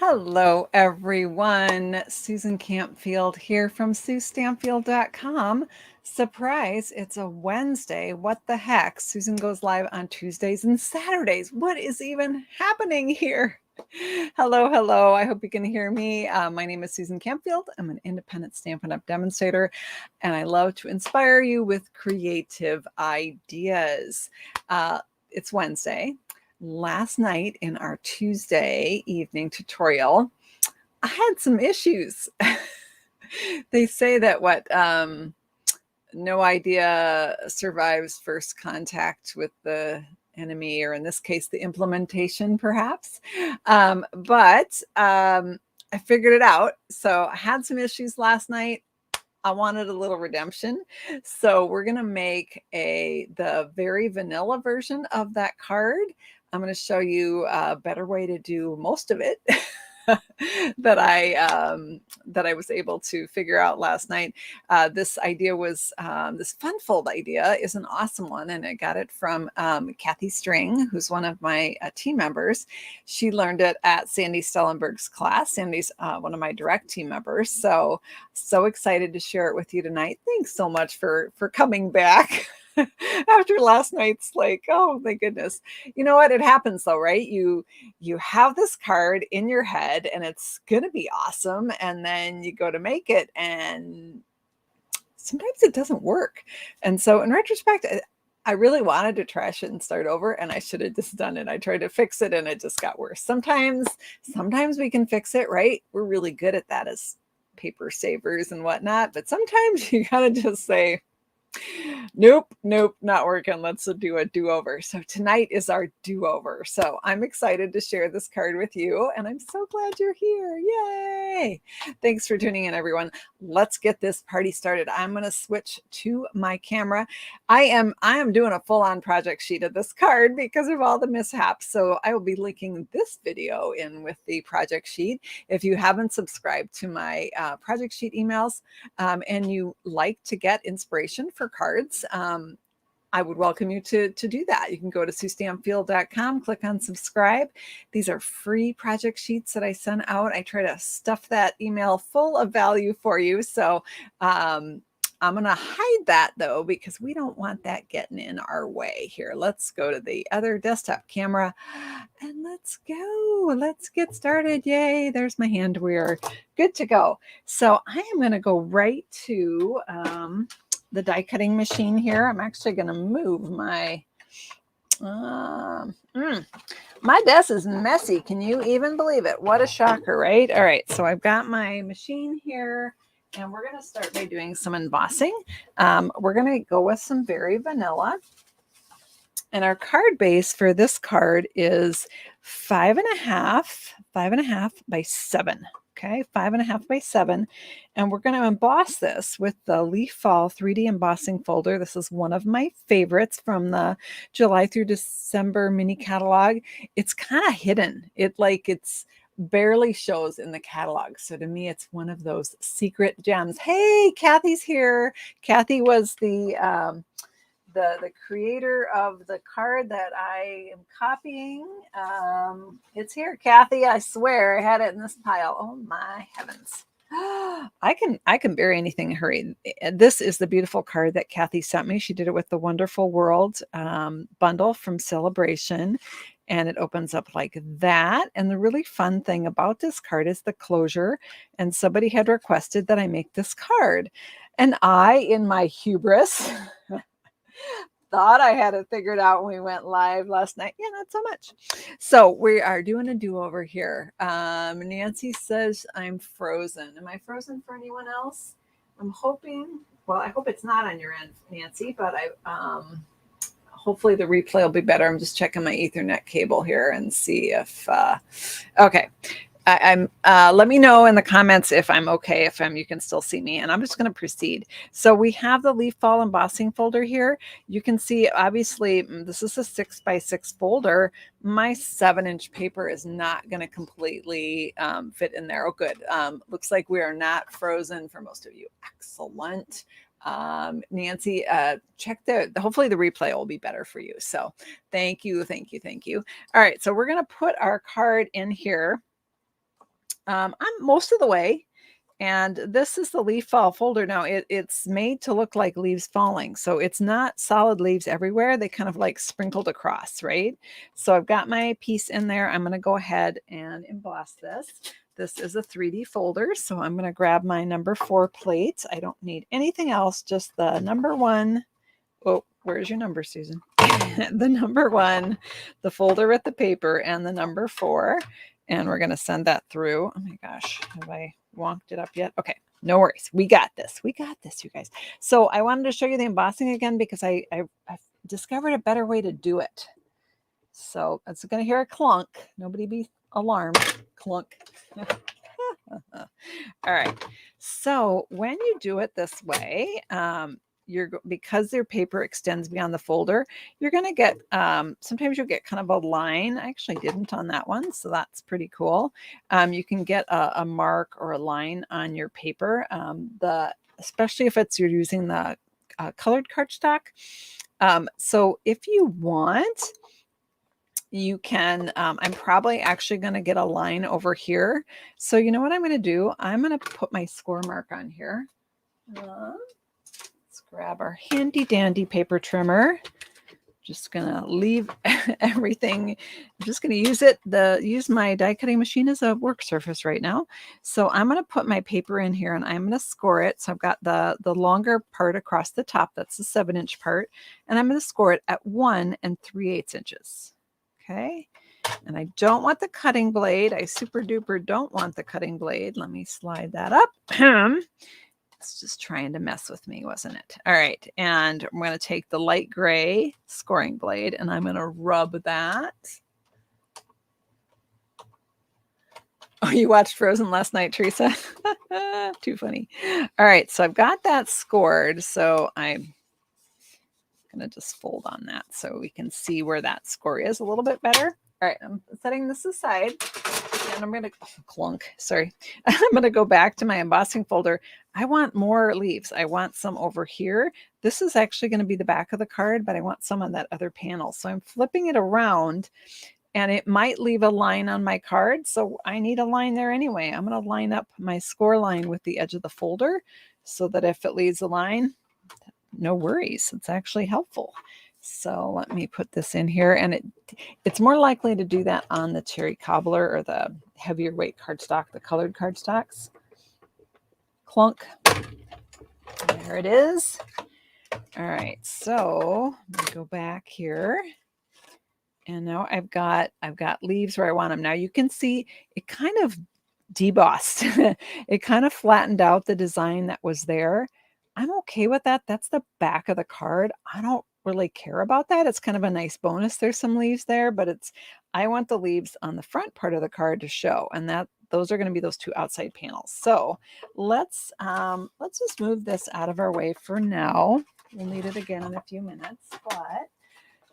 Hello, everyone. Susan Campfield here from SueStampfield.com. Surprise, it's a Wednesday. What the heck? Susan goes live on Tuesdays and Saturdays. What is even happening here? Hello, hello. I hope you can hear me. My name is Susan Campfield. I'm an independent Stampin' Up! Demonstrator, and I love to inspire you with creative ideas. It's Wednesday. Last night in our Tuesday evening tutorial, I had some issues. They say that no idea survives first contact with the enemy, or in this case, the implementation, perhaps. But I figured it out. So I had some issues last night. I wanted a little redemption. So we're going to make the very vanilla version of that card. I'm going to show you a better way to do most of it that I was able to figure out last night. This idea was this fun fold idea is an awesome one, and I got it from Kathy String, who's one of my team members. She learned it at Sandy Stellenberg's class. Sandy's one of my direct team members, so excited to share it with you tonight. Thanks so much for coming back. After last night's, like, oh my goodness. You know what? It happens though, right? You have this card in your head and it's going to be awesome. And then you go to make it and sometimes it doesn't work. And so in retrospect, I really wanted to trash it and start over, and I should have just done it. I tried to fix it and it just got worse. Sometimes we can fix it, right? We're really good at that as paper savers and whatnot. But sometimes you got to just say, nope, not working. Let's do a do-over. So tonight is our do-over. So I'm excited to share this card with you, and I'm so glad you're here. Yay! Thanks for tuning in, everyone. Let's get this party started. I'm going to switch to my camera. I am doing a full-on project sheet of this card because of all the mishaps. So I will be linking this video in with the project sheet. If you haven't subscribed to my project sheet emails, and you like to get inspiration for cards, I would welcome you to do that. You can go to SueStampfield.com, click on subscribe. These are free project sheets that I send out. I try to stuff that email full of value for you. So I'm going to hide that though, because we don't want that getting in our way here. Let's go to the other desktop camera and let's go. Let's get started. Yay. There's my hand. We are good to go. So I am going to go right to the die cutting machine here. I'm actually going to move my my desk is messy. Can you even believe it? What a shocker, right? All right, so I've got my machine here, and we're going to start by doing some embossing. We're going to go with some very vanilla. And our card base for this card is 5.5 by 7. Okay, 5.5 by 7. And we're going to emboss this with the Leaf Fall 3D embossing folder. This is one of my favorites from the July through December mini catalog. It's kind of hidden. It's barely shows in the catalog. So to me, it's one of those secret gems. Hey, Kathy's here. Kathy was the creator of the card that I am copying. It's here, Kathy. I swear I had it in this pile. Oh my heavens. I can bury anything in a hurry. This is the beautiful card that Kathy sent me. She did it with the Wonderful World bundle from Celebration. And it opens up like that. And the really fun thing about this card is the closure. And somebody had requested that I make this card. And I, in my hubris, thought I had it figured out when we went live last night. Yeah, not so much. So we are doing a do-over here. Nancy says I'm frozen. Am I frozen for anyone else? I'm hoping, well, I hope it's not on your end, Nancy, but hopefully the replay will be better. I'm just checking my Ethernet cable here and see if, okay. Let me know in the comments if I'm okay, if you can still see me, and I'm just going to proceed. So we have the Leaf Fall embossing folder here. You can see, obviously, this is a 6 by 6 folder. My 7-inch paper is not going to completely fit in there. Oh, good. Looks like we are not frozen for most of you. Excellent. Nancy, check hopefully the replay will be better for you. So thank you. All right. So we're going to put our card in here. I'm most of the way. And this is the leaf fall folder. Now it's made to look like leaves falling. So it's not solid leaves everywhere. They kind of like sprinkled across, right? So I've got my piece in there. I'm going to go ahead and emboss this. This is a 3D folder. So I'm going to grab my number 4 plate. I don't need anything else, just the number 1. Oh, where's your number, Susan? The number 1, the folder with the paper, and the number 4. And we're going to send that through. Oh my gosh, have I wonked it up yet? Okay, no worries. We got this. We got this, you guys. So I wanted to show you the embossing again because I discovered a better way to do it. So it's going to hear a clunk. Nobody be alarmed. Clunk. All right. So when you do it this way, because their paper extends beyond the folder, you're going to get, sometimes you'll get kind of a line. I actually didn't on that one, so that's pretty cool. You can get a mark or a line on your paper, especially if you're using the colored cardstock. So if you want, you can, I'm probably actually going to get a line over here. So you know what I'm going to do? I'm going to put my score mark on here. Let's grab our handy dandy paper trimmer. Just going to leave everything. I'm just going to use my die cutting machine as a work surface right now. So I'm going to put my paper in here and I'm going to score it. So I've got the longer part across the top. That's the 7-inch part. And I'm going to score it at 1 3/8 inches. Okay. And I don't want the cutting blade. I super duper don't want the cutting blade. Let me slide that up. It's just trying to mess with me, wasn't it? All right. And I'm going to take the light gray scoring blade and I'm going to rub that. Oh, you watched Frozen last night, Teresa? Too funny. All right. So I've got that scored. So I'm going to just fold on that so we can see where that score is a little bit better. All right, I'm setting this aside and I'm going to clunk. Sorry. I'm going to go back to my embossing folder. I want more leaves. I want some over here. This is actually going to be the back of the card, but I want some on that other panel. So I'm flipping it around and it might leave a line on my card. So I need a line there anyway. I'm going to line up my score line with the edge of the folder so that if it leaves a line, no worries. It's actually helpful. So let me put this in here, and it's more likely to do that on the cherry cobbler or the heavier weight cardstock, the colored cardstocks. Clunk. There it is. All right, so let me go back here. And now I've got leaves where I want them. Now you can see it kind of debossed. It kind of flattened out the design that was there. I'm okay with that. That's the back of the card. I don't really care about that. It's kind of a nice bonus. There's some leaves there, but I want the leaves on the front part of the card to show, and those are going to be those 2 outside panels. So let's just move this out of our way for now. We'll need it again in a few minutes,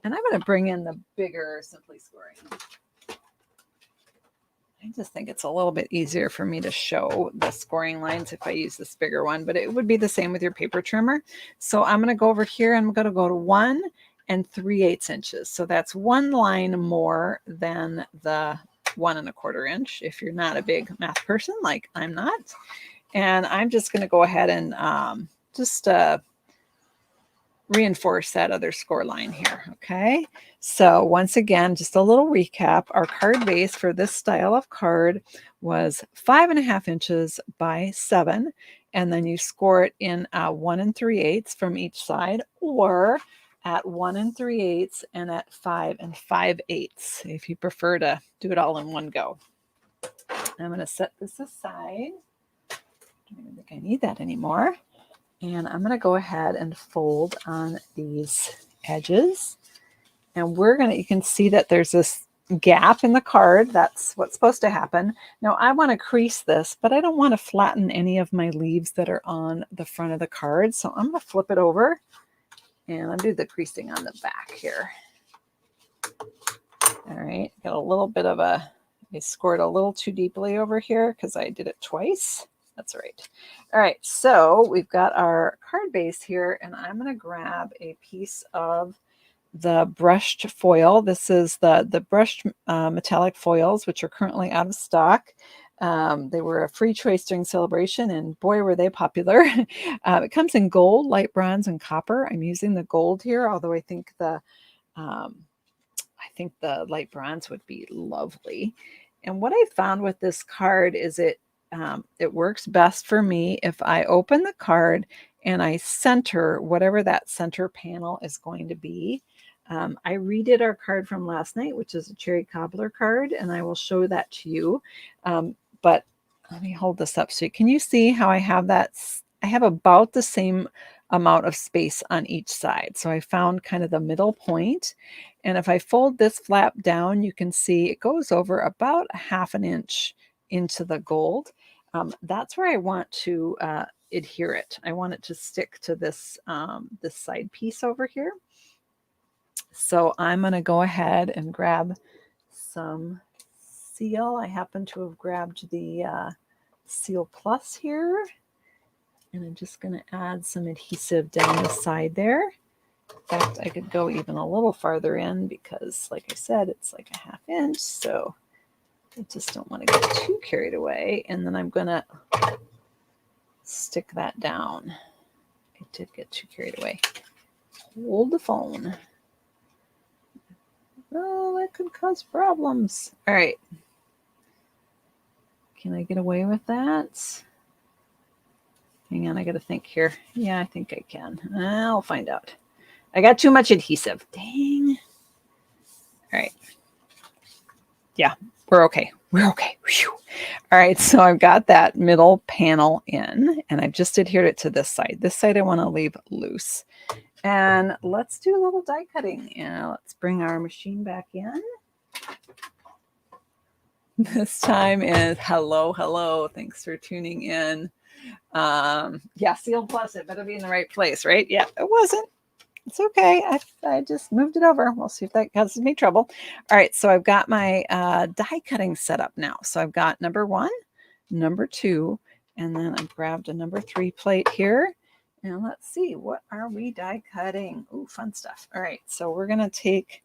and I'm going to bring in the bigger Simply Scoring. I just think it's a little bit easier for me to show the scoring lines if I use this bigger one, but it would be the same with your paper trimmer. So I'm going to go over here and I'm going to go to 1 3/8 inches. So that's 1 line more than the 1 1/4 inch if you're not a big math person like I'm not. And I'm just going to go ahead and just reinforce that other score line here. Okay. So once again, just a little recap. Our card base for this style of card was 5.5 inches by 7. And then you score it in 1 3/8 from each side, or at 1 3/8 and at 5 5/8 if you prefer to do it all in one go. I'm going to set this aside. I don't think I need that anymore. And I'm going to go ahead and fold on these edges. And you can see that there's this gap in the card. That's what's supposed to happen. Now I want to crease this, but I don't want to flatten any of my leaves that are on the front of the card. So I'm going to flip it over and I'll do the creasing on the back here. All right, got a little bit of I scored a little too deeply over here because I did it twice. That's right. All right, so we've got our card base here, and I'm going to grab a piece of the brushed foil. This is the brushed metallic foils, which are currently out of stock. They were a free choice during celebration, and boy, were they popular. It comes in gold, light bronze, and copper. I'm using the gold here, although I think the light bronze would be lovely. And what I found with this card is it works best for me if I open the card and I center whatever that center panel is going to be. I redid our card from last night, which is a cherry cobbler card, and I will show that to you. But let me hold this up. So can you see how I have that? I have about the same amount of space on each side. So I found kind of the middle point. And if I fold this flap down, you can see it goes over about a half an inch into the gold. That's where I want to adhere it. I want it to stick to this, this side piece over here. So I'm going to go ahead and grab some seal. I happen to have grabbed the Seal Plus here. And I'm just going to add some adhesive down the side there. In fact, I could go even a little farther in because, like I said, it's like a half inch. So I just don't want to get too carried away. And then I'm going to stick that down. I did get too carried away. Hold the phone. Oh, that could cause problems. All right. Can I get away with that? Hang on, I got to think here. Yeah, I think I can. I'll find out. I got too much adhesive. Dang. All right. Yeah, we're okay. We're okay. Whew. All right, so I've got that middle panel in, and I've just adhered it to this side. This side I want to leave loose. And let's do a little die cutting. And let's bring our machine back in. This time is hello. Thanks for tuning in. Yeah, Seal Plus, it better be in the right place, right? Yeah, it wasn't. It's okay. I just moved it over. We'll see if that causes me trouble. All right, so I've got my die cutting set up now. So I've got number 1, number 2, and then I've grabbed a number 3 plate here. And let's see, what are we die cutting? Ooh, fun stuff. All right, so we're going to take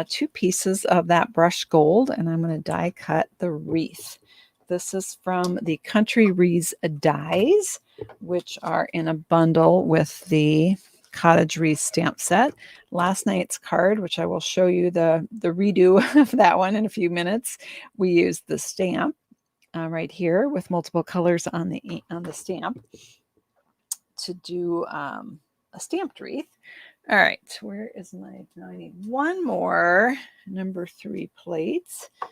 2 pieces of that brushed gold, and I'm going to die cut the wreath. This is from the Country Wreaths dies, which are in a bundle with the Cottage Wreaths stamp set. Last night's card, which I will show you the redo of that one in a few minutes, we used the stamp right here with multiple colors on the stamp to do a stamped wreath. All right, where is my, now I need one more number 3 plates. I'm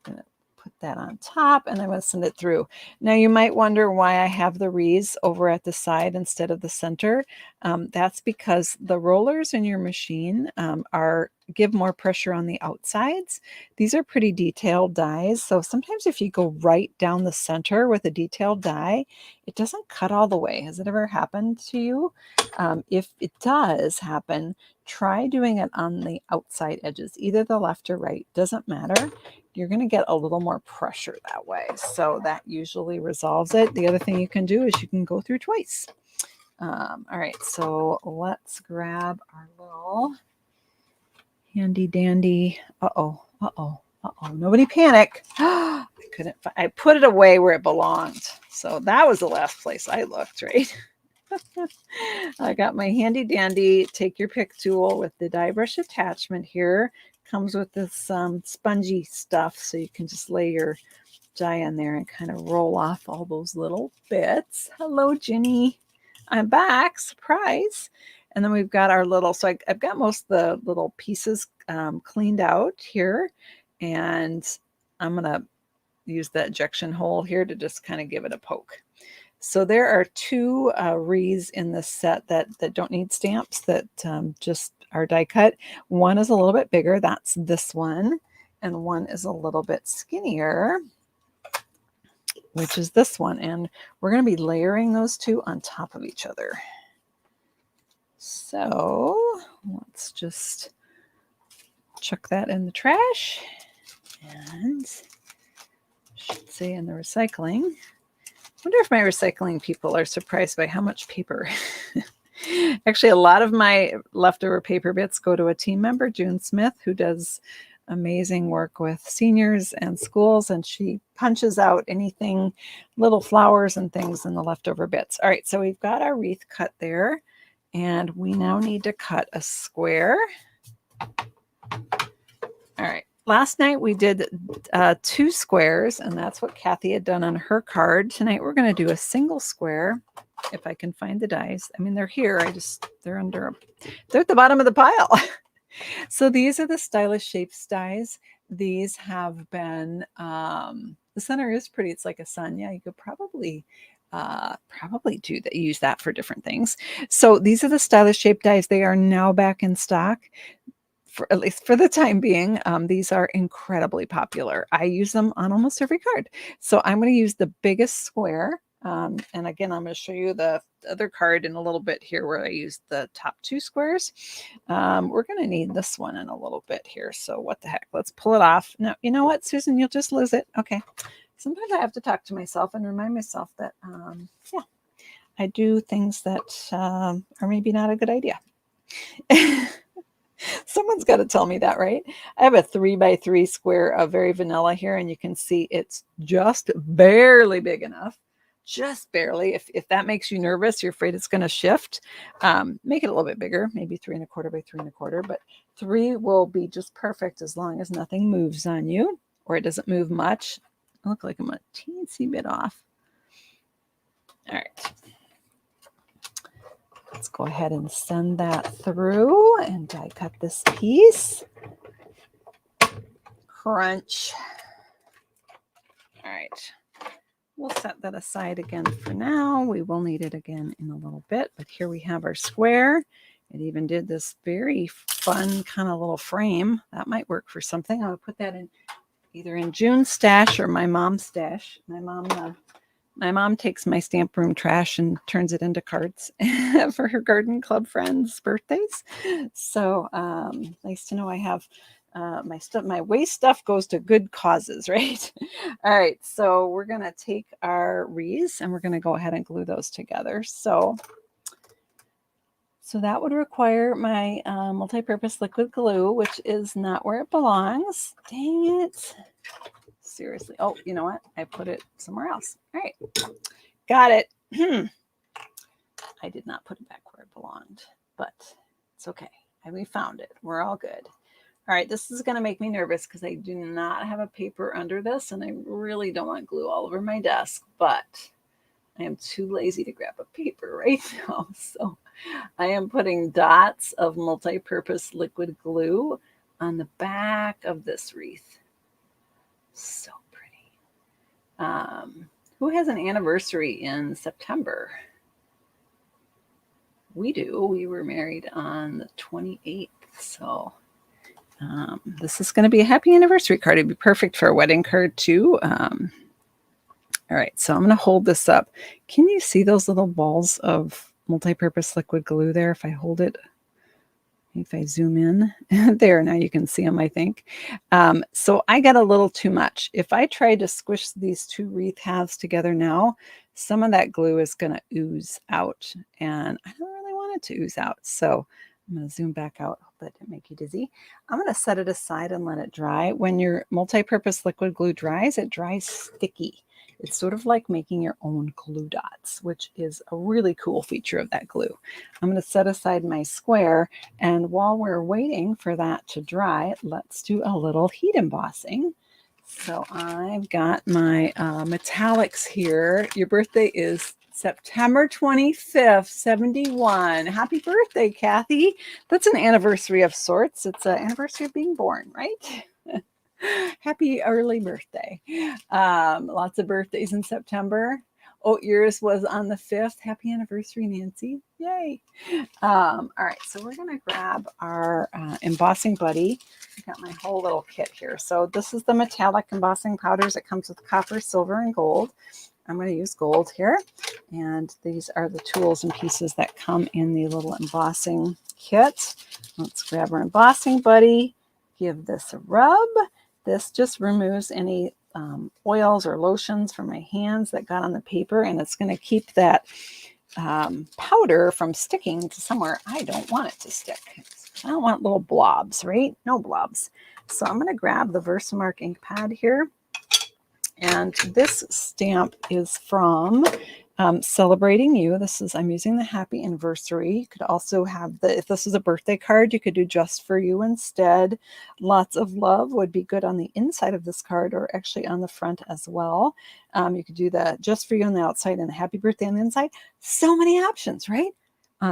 gonna put that on top and I'm going to send it through. Now you might wonder why I have the wreaths over at the side instead of the center. That's because the rollers in your machine give more pressure on the outsides. These are pretty detailed dies, so sometimes if you go right down the center with a detailed die, it doesn't cut all the way. Has it ever happened to you? If it does happen, try doing it on the outside edges, either the left or right, doesn't matter. You're going to get a little more pressure that way. So that usually resolves it. The other thing you can do is you can go through twice. All right, so let's grab our little handy dandy. Nobody panic. I couldn't find, I put it away where it belonged. So that was the last place I looked, right? I got my handy dandy take your pick tool with the die brush attachment here. Comes with this spongy stuff, so you can just lay your die in there and kind of roll off all those little bits. Hello, Ginny. I'm back. Surprise. And then we've got our little, so I've got most of the little pieces cleaned out here. And I'm going to use the ejection hole here to just kind of give it a poke. So there are 2 wreaths in this set that don't need stamps, that just are die cut. One is a little bit bigger, that's this one, and one is a little bit skinnier, which is this one. And we're going to be layering those 2 on top of each other. So let's just chuck that in the trash, and I should say in the recycling. I wonder if my recycling people are surprised by how much paper. Actually, a lot of my leftover paper bits go to a team member, June Smith, who does amazing work with seniors and schools, and she punches out anything, little flowers and things in the leftover bits. All right, so we've got our wreath cut there, and we now need to cut a square. All right. Last night we did 2 squares, and that's what Kathy had done on her card. Tonight we're going to do a single square, if I can find the dies. I mean, they're here. They're at the bottom of the pile. So these are the Stylish Shapes dies. These have been, the center is pretty. It's like a sun. Yeah, you could probably use that for different things. So these are the Stylish Shape dies. They are now back in stock. At least for the time being, these are incredibly popular. I use them on almost every card. So I'm going to use the biggest square. And again, I'm going to show you the other card in a little bit here where I use the top 2 squares. We're going to need this one in a little bit here. So what the heck? Let's pull it off. Now, you know what, Susan? You'll just lose it. Okay. Sometimes I have to talk to myself and remind myself that, yeah, I do things that are maybe not a good idea. Someone's got to tell me that, right? I have a 3x3 square of very vanilla here, and you can see it's just barely big enough. Just barely. If that makes you nervous, you're afraid it's going to shift, make it a little bit bigger, maybe 3¼ by 3¼ but 3 will be just perfect as long as nothing moves on you, or it doesn't move much. I look like I'm a teensy bit off. All right. Let's go ahead and send that through and die cut this piece. Crunch. All right. We'll set that aside again for now. We will need it again in a little bit, but here we have our square. It even did this very fun kind of little frame. That might work for something. I'll put that in either in June's stash or my mom's stash. My mom takes my stamp room trash and turns it into cards for her garden club friends' birthdays. So nice to know I have my waste stuff goes to good causes, right? All right, so we're going to take our wreaths and we're going to go ahead and glue those together. So that would require my multi-purpose liquid glue, which is not where it belongs. Dang it. Seriously. Oh, you know what? I put it somewhere else. All right. Got it. I did not put it back where it belonged, but it's okay. We found it. We're all good. All right. This is going to make me nervous because I do not have a paper under this, and I really don't want glue all over my desk, but I am too lazy to grab a paper right now. So I am putting dots of multi-purpose liquid glue on the back of this wreath. So pretty. Who has an anniversary in September? We do. We were married on the 28th. So this is going to be a happy anniversary card. It'd be perfect for a wedding card too. All right. So I'm going to hold this up. Can you see those little balls of multi-purpose liquid glue there? If I hold it, if I zoom in there, now you can see them, I think. So I got a little too much. If I try to squish these 2 wreath halves together now, some of that glue is going to ooze out, and I don't really want it to ooze out. So I'm going to zoom back out. Hope that didn't make you dizzy. I'm going to set it aside and let it dry. When your multi-purpose liquid glue dries, it dries sticky. It's sort of like making your own glue dots, which is a really cool feature of that glue. I'm going to set aside my square, and while we're waiting for that to dry, let's do a little heat embossing. So I've got my metallics here. Your birthday is September 25th, 71. Happy birthday, Kathy. That's an anniversary of sorts. It's an anniversary of being born, right? Happy early birthday. Lots of birthdays in September. Oh, yours was on the 5th. Happy anniversary, Nancy. Yay. All right, so we're going to grab our embossing buddy. I got my whole little kit here. So this is the metallic embossing powders. It comes with copper, silver, and gold. I'm going to use gold here. And these are the tools and pieces that come in the little embossing kit. Let's grab our embossing buddy. Give this a rub. This just removes any oils or lotions from my hands that got on the paper, and it's going to keep that powder from sticking to somewhere I don't want it to stick. I don't want little blobs, right? No blobs. So I'm going to grab the Versamark ink pad here. And this stamp is from Celebrating You. I'm using the happy anniversary. You could also have if this is a birthday card, you could do just for you instead. Lots of love would be good on the inside of this card, or actually on the front as well. You could do the just for you on the outside and the happy birthday on the inside. So many options, right?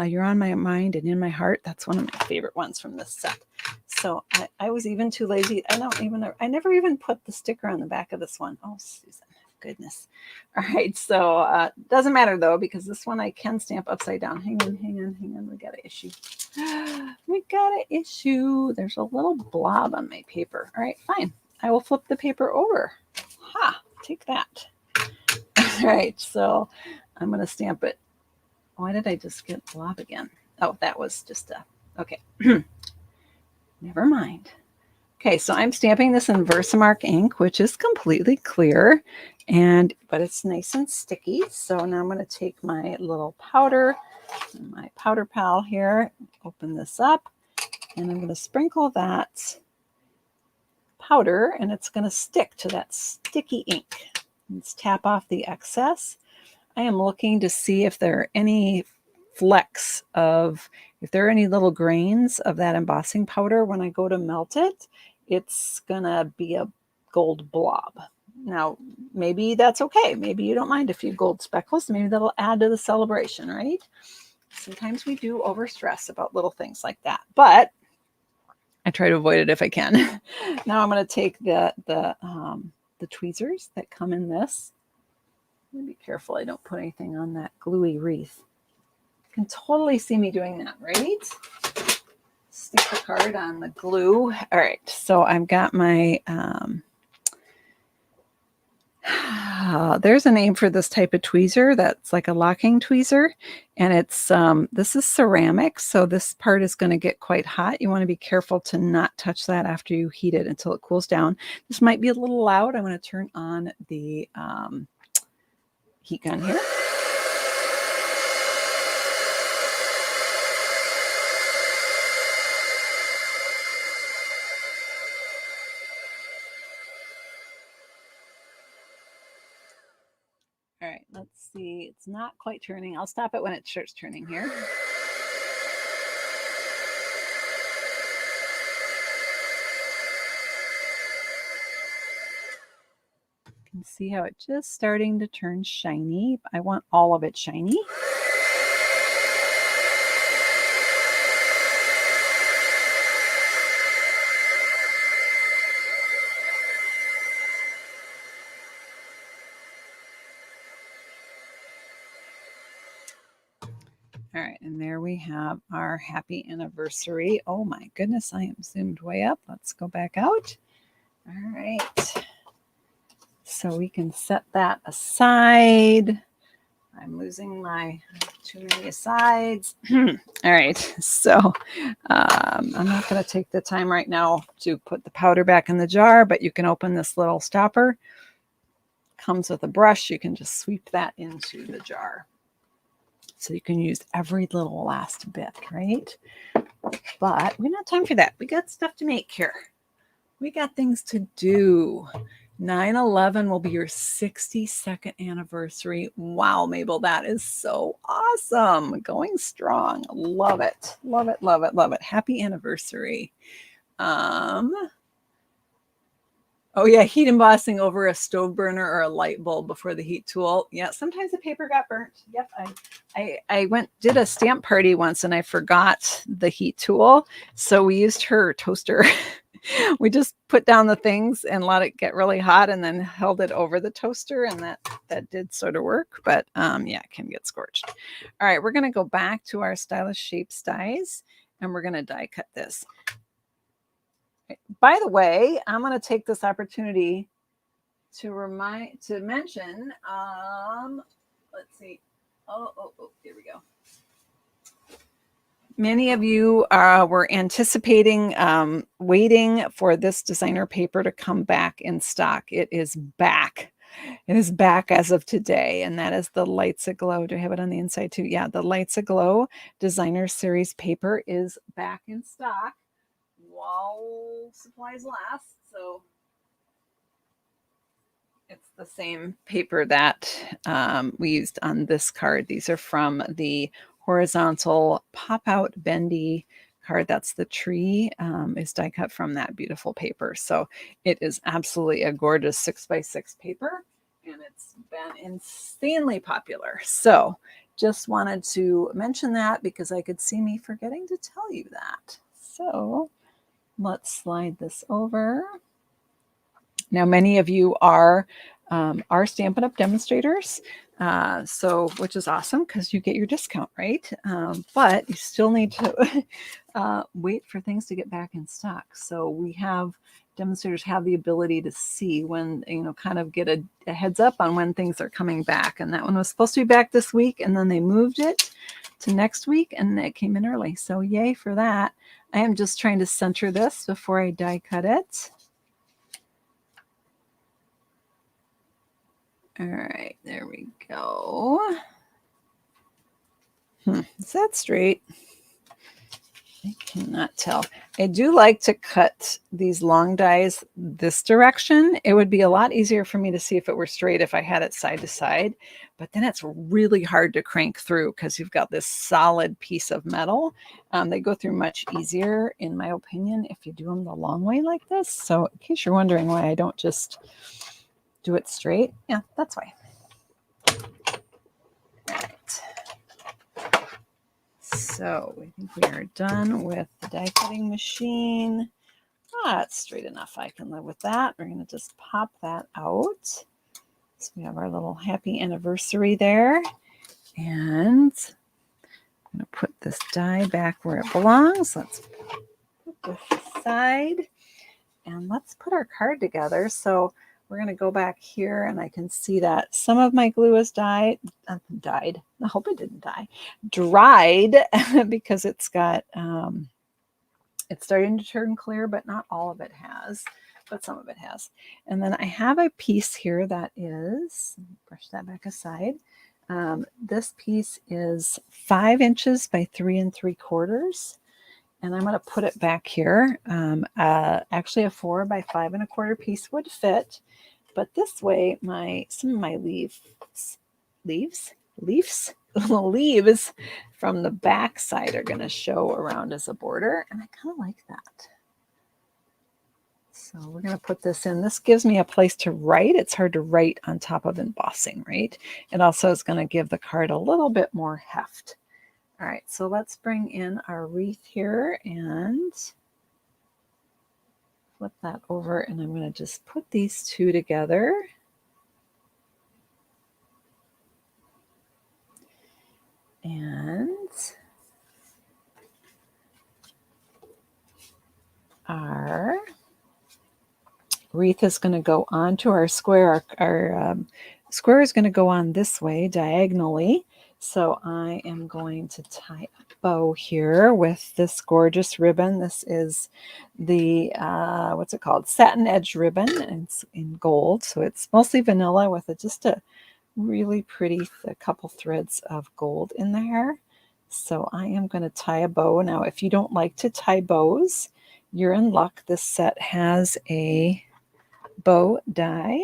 You're on my mind and in my heart. That's one of my favorite ones from this set. So I was even too lazy. I never even put the sticker on the back of this one. Oh, Susan, goodness. All right, so doesn't matter though, because this one I can stamp upside down. Hang on. We got an issue. We got an issue. There's a little blob on my paper. All right, fine. I will flip the paper over. Ha, take that. All right, so I'm going to stamp it. Why did I just get blob again? Oh, that was just okay. Never mind. Okay, so I'm stamping this in Versamark ink, which is completely clear, but it's nice and sticky. So now I'm going to take my little powder, my powder pal here, open this up, and I'm going to sprinkle that powder, and it's going to stick to that sticky ink. Let's tap off the excess. I am looking to see if there are any flecks if there are any little grains of that embossing powder. When I go to melt it, it's gonna be a gold blob. Now, maybe that's okay. Maybe you don't mind a few gold speckles. Maybe that'll add to the celebration, right? Sometimes we do overstress about little things like that, but I try to avoid it if I can. Now I'm going to take the tweezers that come in this. Be careful I don't put anything on that gluey wreath. You can totally see me doing that, right? Stick the card on the glue. All right, so I've got my, there's a name for this type of tweezer that's like a locking tweezer, and it's, this is ceramic, so this part is going to get quite hot. You want to be careful to not touch that after you heat it until it cools down. This might be a little loud. I'm going to turn on the heat gun here. All right, let's see. It's not quite turning. I'll stop it when it starts turning here. You can see how it's just starting to turn shiny. I want all of it shiny. All right, and there we have our happy anniversary. Oh my goodness, I am zoomed way up. Let's go back out. All right. So we can set that aside. I'm losing my too many asides. All right, so I'm not going to take the time right now to put the powder back in the jar, but you can open this little stopper. Comes with a brush. You can just sweep that into the jar. So you can use every little last bit, right? But we don't have time for that. We got stuff to make here. We got things to do. 9/11 will be your 62nd anniversary. Wow, Mabel, that is so awesome. Going strong. Love it. Love it, love it, love it. Happy anniversary. Oh yeah, heat embossing over a stove burner or a light bulb before the heat tool. Yeah, sometimes the paper got burnt. Yep, I did a stamp party once and I forgot the heat tool. So we used her toaster. We just put down the things and let it get really hot and then held it over the toaster, and that did sort of work, but yeah, it can get scorched. All right, we're gonna go back to our Stylish Shapes dies and we're gonna die cut this. By the way, I'm going to take this opportunity to mention, let's see. Oh, here we go. Many of you were anticipating, waiting for this designer paper to come back in stock. It is back. It is back as of today, and that is the Lights Aglow. Do I have it on the inside too? Yeah, the Lights Aglow Designer Series paper is back in stock. while supplies last. So it's the same paper that we used on this card. These are from the horizontal pop-out bendy card. That's the tree is die cut from that beautiful paper. So it is absolutely a gorgeous 6x6 paper, and it's been insanely popular. So just wanted to mention that because I could see me forgetting to tell you that. So let's slide this over. Now, many of you are Stampin' Up! Demonstrators, which is awesome because you get your discount, right? But you still need to wait for things to get back in stock. So we have demonstrators have the ability to see when, kind of get a heads up on when things are coming back. And that one was supposed to be back this week, and then they moved it to next week, and it came in early. So yay for that. I am just trying to center this before I die cut it. All right, there we go. Is that straight? I cannot tell. I do like to cut these long dies this direction. It would be a lot easier for me to see if it were straight if I had it side to side, but then it's really hard to crank through because you've got this solid piece of metal. They go through much easier, in my opinion, if you do them the long way like this. So in case you're wondering why I don't just do it straight, yeah, that's why. All right. So I think we are done with the die cutting machine. That's straight enough. I can live with that. We're going to just pop that out. So we have our little happy anniversary there. And I'm going to put this die back where it belongs. Let's put this aside. And let's put our card together. So we're going to go back here, and I can see that some of my glue has died. I hope it didn't die. Dried because it's got, it's starting to turn clear, but not all of it has, but some of it has. And then I have a piece here that is, brush that back aside. This piece is 5 inches by 3 3/4. And I'm going to put it back here. Actually, a 4 by 5 1/4 piece would fit, but this way, some of my leaves from the back side are going to show around as a border, and I kind of like that. So we're going to put this in. This gives me a place to write. It's hard to write on top of embossing, right? It also is going to give the card a little bit more heft. All right, so let's bring in our wreath here and flip that over, and I'm going to just put these two together. And our wreath is going to go onto our square. Our square is going to go on this way diagonally. So I am going to tie a bow here with this gorgeous ribbon. This is the, what's it called? Satin edge ribbon, and it's in gold. So it's mostly vanilla with just a really pretty couple threads of gold in there. So I am going to tie a bow. Now, if you don't like to tie bows, you're in luck. This set has a bow die.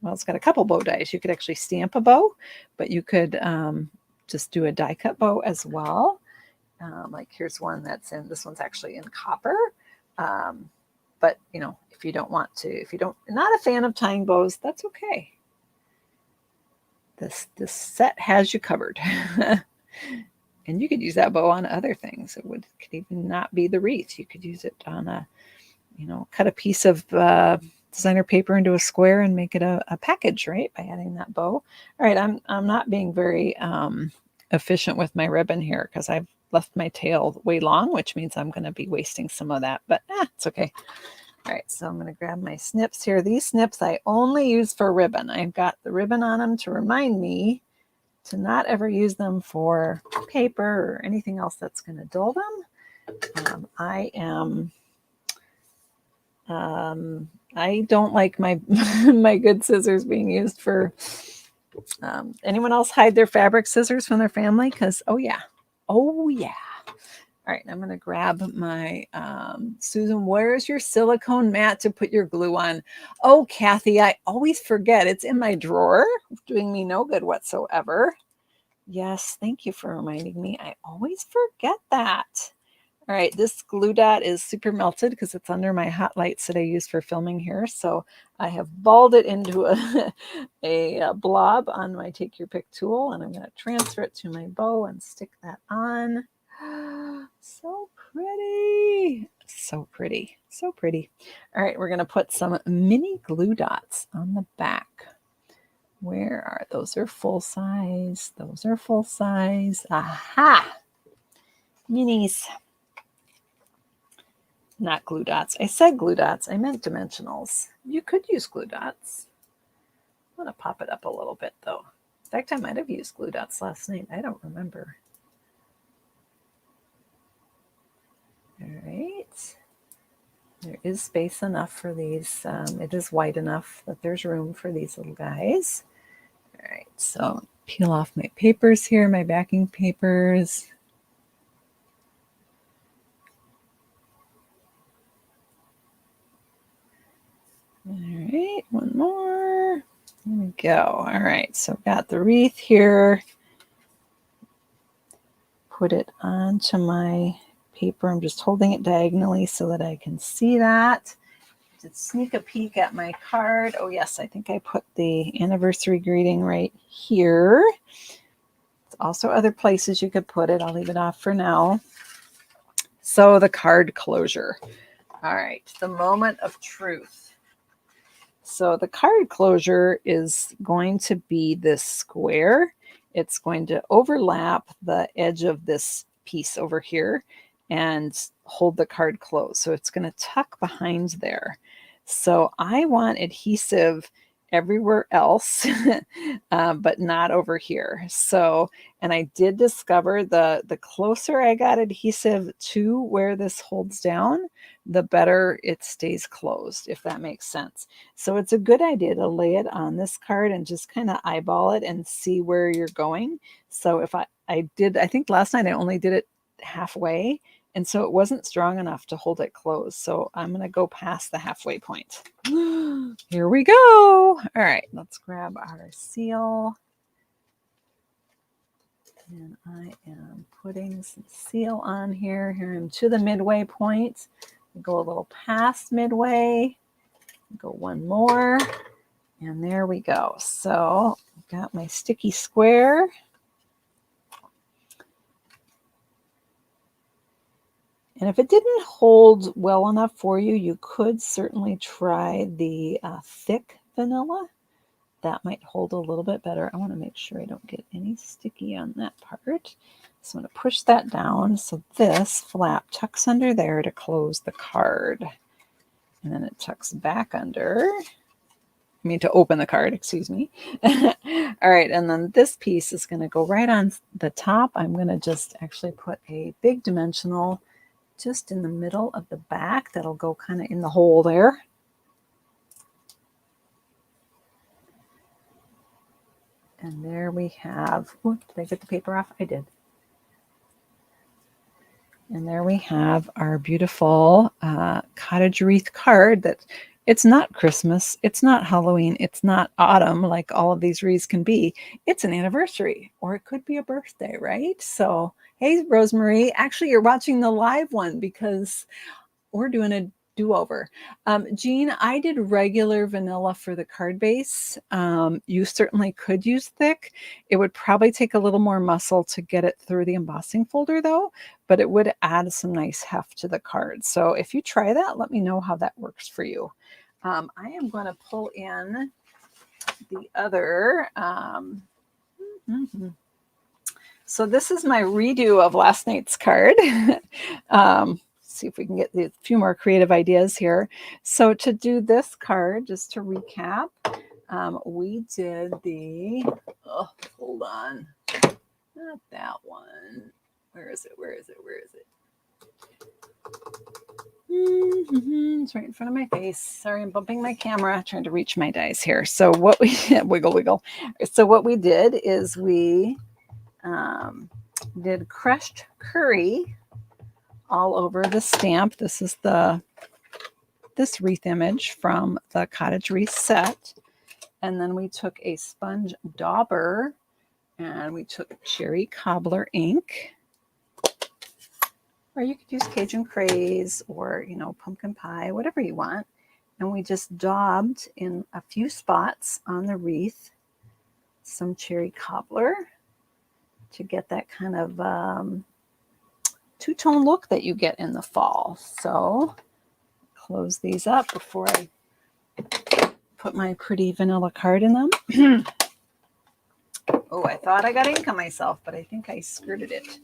Well, it's got a couple bow dies. You could actually stamp a bow, but you could just do a die cut bow as well. Like here's one that's in, this one's actually in copper. But if you don't want to, if you don't, not a fan of tying bows, that's okay. This set has you covered. And you could use that bow on other things. It could even not be the wreath. You could use it on a, cut a piece of designer paper into a square and make it a package, right? By adding that bow. All right, I'm not being very efficient with my ribbon here because I've left my tail way long, which means I'm going to be wasting some of that, but it's okay. All right, so I'm going to grab my snips here. These snips I only use for ribbon. I've got the ribbon on them to remind me to not ever use them for paper or anything else that's going to dull them. I don't like my my good scissors being used for anyone else hide their fabric scissors from their family? Because oh yeah, All right, I'm going to grab my, Susan, where's your silicone mat to put your glue on? Oh, Kathy, I always forget. It's in my drawer, doing me no good whatsoever. Yes, thank you for reminding me. I always forget that. All right, this glue dot is super melted because it's under my hot lights that I use for filming here. So I have balled it into a blob on my Take Your Pick tool, and I'm going to transfer it to my bow and stick that on. So pretty. So pretty. So pretty. All right, we're going to put some mini glue dots on the back. Where are those? Are full size. Those are full size. Aha! Minis. Not glue dots. I said glue dots. I meant dimensionals. You could use glue dots. I'm going to pop it up a little bit, though. In fact, I might have used glue dots last night. I don't remember. All right. There is space enough for these. It is wide enough that there's room for these little guys. All right. So peel off my papers here, my backing papers. All right, one more. There we go. All right, so I've got the wreath here. Put it onto my paper. I'm just holding it diagonally so that I can see that. Did sneak a peek at my card. Oh yes, I think I put the anniversary greeting right here. There's also other places you could put it. I'll leave it off for now. So the card closure. All right, the moment of truth. So the card closure is going to be this square. It's going to overlap the edge of this piece over here and hold the card closed. So it's going to tuck behind there. So I want adhesive everywhere else, but not over here. So, and I did discover the closer I got adhesive to where this holds down, the better it stays closed, if that makes sense. So it's a good idea to lay it on this card and just kind of eyeball it and see where you're going. So if I think last night I only did it halfway, and so it wasn't strong enough to hold it closed. So I'm going to go past the halfway point. Here we go. All right, let's grab our seal. And I am putting some seal on here. Here I'm to the midway point. Go a little past midway. Go one more. And there we go. So I've got my sticky square. And if it didn't hold well enough for you, you could certainly try the thick vanilla. That might hold a little bit better. I want to make sure I don't get any sticky on that part. So I'm going to push that down. So this flap tucks under there to close the card. And then it tucks back under. I mean, to open the card, excuse me. All right, and then this piece is going to go right on the top. I'm going to just actually put a big dimensional just in the middle of the back. That'll go kind of in the hole there. And there we have, oh, did I get the paper off? I did. And there we have our beautiful cottage wreath card that it's not Christmas, it's not Halloween, it's not autumn like all of these wreaths can be. It's an anniversary, or it could be a birthday, right? So, hey, Rosemary, actually you're watching the live one because we're doing a do-over. Jean, I did regular vanilla for the card base. You certainly could use thick. It would probably take a little more muscle to get it through the embossing folder though, but it would add some nice heft to the card. So if you try that, let me know how that works for you. I am going to pull in the other. So this is my redo of last night's card. See if we can get a few more creative ideas here. So to do this card, just to recap, we did the, oh, hold on, not that one. Where is it? Where is it? Where is it? It's right in front of my face. Sorry, I'm bumping my camera, trying to reach my dies here. So what we, wiggle. So what we did is we did crushed curry all over the stamp. This is this wreath image from the Cottage Wreaths set. And then we took a sponge dauber and we took cherry cobbler ink. Or you could use Cajun craze or, pumpkin pie, whatever you want. And we just daubed in a few spots on the wreath some cherry cobbler to get that kind of two-tone look that you get in the fall. So close these up before I put my pretty vanilla card in them. Oh, I thought I got ink on myself, but I think I skirted it.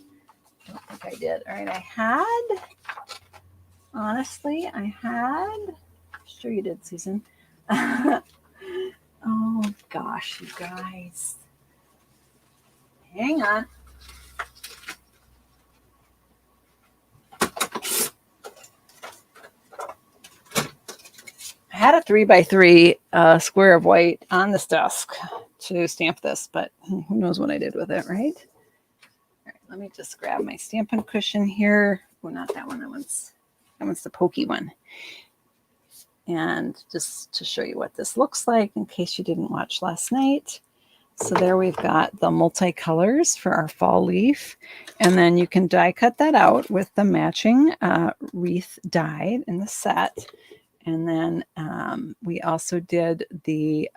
I don't think I did. All right, honestly, sure you did, Susan. Oh gosh, you guys. Hang on. I had a 3x3 square of white on this desk to stamp this, but who knows what I did with it, right? All right, let me just grab my Stampin' Cushion here. Oh, not that one. That one's the pokey one. And just to show you what this looks like in case you didn't watch last night. So there we've got the multicolors for our fall leaf. And then you can die cut that out with the matching wreath die in the set. And then we also did the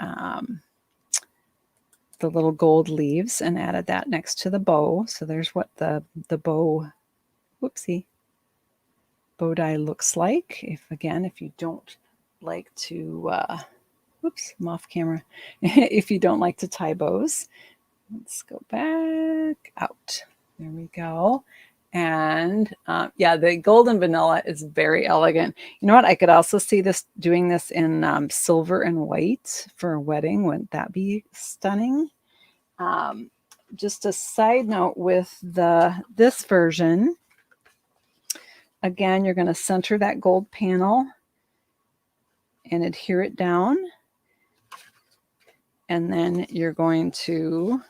little gold leaves and added that next to the bow. So there's what the bow, bow die looks like. If you don't like to, I'm off camera. If you don't like to tie bows, let's go back out. There we go. And the golden vanilla is very elegant. You know what? I could also see doing this in silver and white for a wedding. Wouldn't that be stunning? Just a side note with this version, again, you're going to center that gold panel and adhere it down. And then you're going to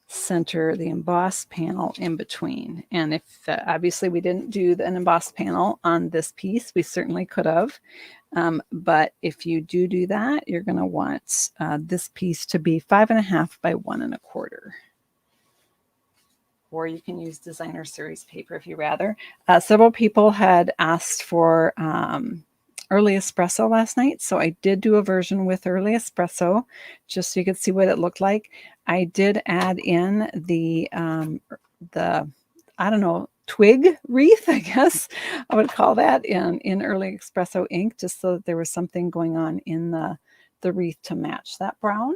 center the embossed panel in between. And if obviously we didn't do an embossed panel on this piece, we certainly could have. But if you do that, you're going to want this piece to be 5.5 by 1 1/4. Or you can use designer series paper if you rather. Several people had asked for early espresso last night, so I did do a version with early espresso just so you could see what it looked like. I did add in the twig wreath, I guess I would call that, in early espresso ink, just so that there was something going on in the wreath to match that brown.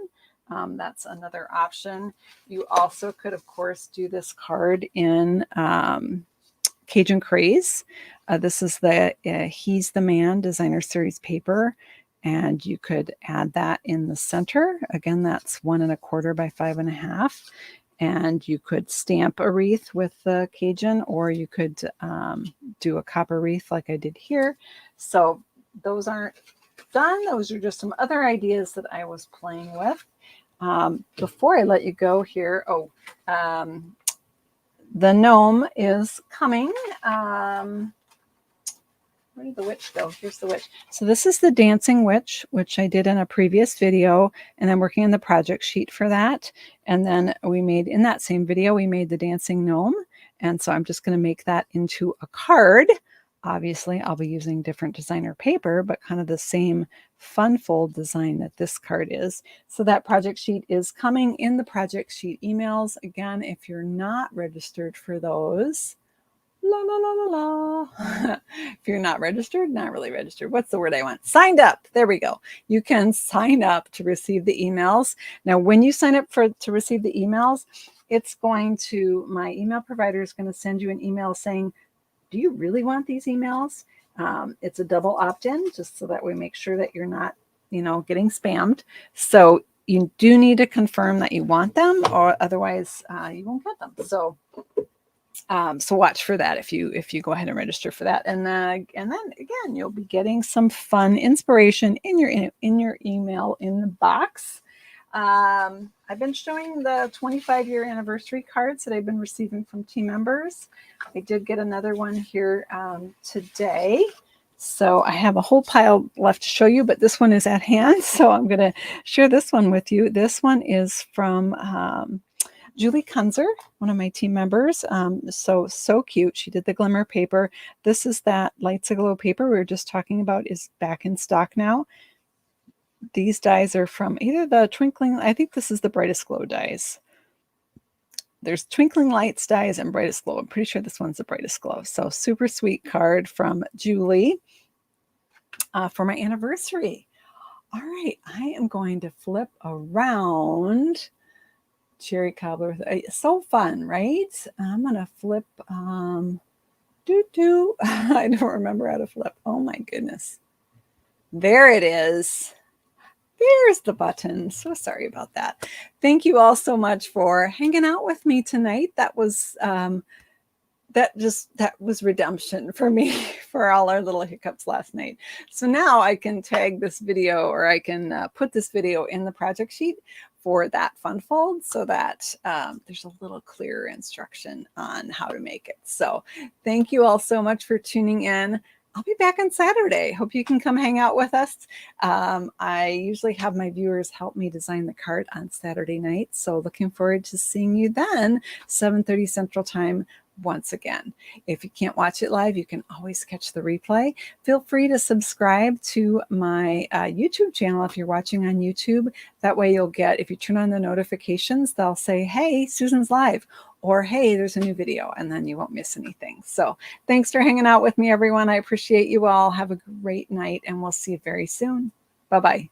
That's another option. You also could, of course, do this card in Cajun Craze. This is the He's the Man designer series paper, and you could add that in the center. Again, that's 1 1/4 by 5.5. And you could stamp a wreath with the Cajun, or you could do a copper wreath like I did here. So those aren't done. Those are just some other ideas that I was playing with. Before I let you go here, the gnome is coming. Where did the witch go? Here's the witch. So this is the dancing witch, which I did in a previous video, and I'm working on the project sheet for that. And then in that same video, we made the dancing gnome. And so I'm just going to make that into a card. Obviously, I'll be using different designer paper, but kind of the same fun fold design that this card is. So that project sheet is coming in the project sheet emails. Again, if you're not registered for those, if you're not registered, not really registered. What's the word I want? Signed up. There we go. You can sign up to receive the emails. Now, when you sign up to receive the emails, my email provider is going to send you an email saying, do you really want these emails? It's a double opt-in, just so that we make sure that you're not, getting spammed. So you do need to confirm that you want them, or otherwise you won't get them. So watch for that if you go ahead and register for that, and then again, you'll be getting some fun inspiration in your email inbox. I've been showing the 25-year anniversary cards that I've been receiving from team members. I did get another one here today. So I have a whole pile left to show you, but this one is at hand. So I'm going to share this one with you. This one is from Julie Kunzer, one of my team members. So cute. She did the glimmer paper. This is that Lights Aglow paper we were just talking about, is back in stock now. These dies are from either the Twinkling, I think this is the Brightest Glow dies. There's Twinkling Lights dies and Brightest Glow. I'm pretty sure this one's the Brightest Glow. So super sweet card from Julie for my anniversary. All right, I am going to flip around. Cherry cobbler, so fun, right? I'm gonna flip. I don't remember how to flip. Oh my goodness, there it is. There's the button. So sorry about that. Thank you all so much for hanging out with me tonight. That was that was redemption for me for all our little hiccups last night. So now I can tag this video, or I can put this video in the project sheet for that fun fold, so that there's a little clearer instruction on how to make it. So thank you all so much for tuning in. I'll be back on Saturday. Hope you can come hang out with us. I usually have my viewers help me design the card on Saturday night. So looking forward to seeing you then, 7:30 Central Time. Once again, if you can't watch it live, you can always catch the replay. Feel free to subscribe to my YouTube channel if you're watching on YouTube. That way you'll get, if you turn on the notifications, they'll say, hey, Susan's live, or hey, there's a new video, and then you won't miss anything. So thanks for hanging out with me, everyone. I appreciate you all. Have a great night, and we'll see you very soon. Bye-bye.